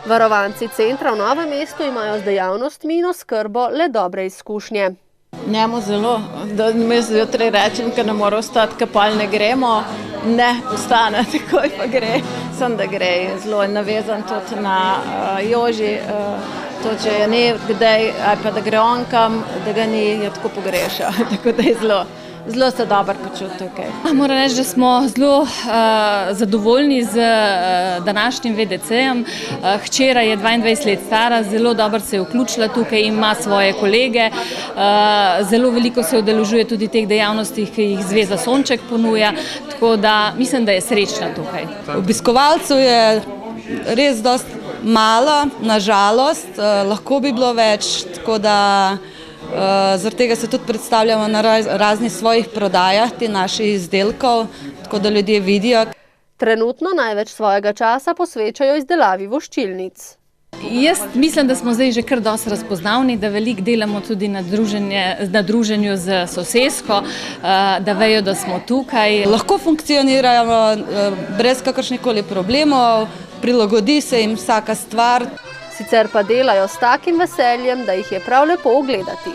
Varovanci centra v Novem mestu imajo z dejavnostmi in oskrbo le dobre izkušnje. Njemu zelo, da mi zjutraj rečem, ker ne mora ostati, kapal ne gremo, ne ostane, takoj pa gre. Sem da gre, zelo je navezan tudi na Joži, to če je ni kdaj, ali pa da gre on kam, da ga ni, je tako pogreša, tako da je zelo se dobro počuti tukaj. Moram reči, da smo zelo zadovoljni z današnjim VDC-jem. Hčera je 22 let stara, zelo dobro se je vključila tukaj, ima svoje kolege, zelo veliko se udeležuje tudi teh dejavnostih, ki jih Zveza Sonček ponuja, tako da mislim, da je srečna tukaj. Obiskovalcev je res dosti malo, na žalost, lahko bi bilo več, tako da zaradi tega se tudi predstavljamo na raznih svojih prodajah te naših izdelkov, tako da ljudje vidijo. Trenutno največ svojega časa posvečajo izdelavi voščilnic. Jaz mislim, da smo zdaj že kar dosti razpoznavni, da veliko delamo tudi na druženju z sosesko, da vejo, da smo tukaj. Lahko funkcionirajo brez kakršnihkoli problemov, prilagodi se jim vsaka stvar. Sicer pa delajo s takim veseljem, da jih je prav lepo ogledati.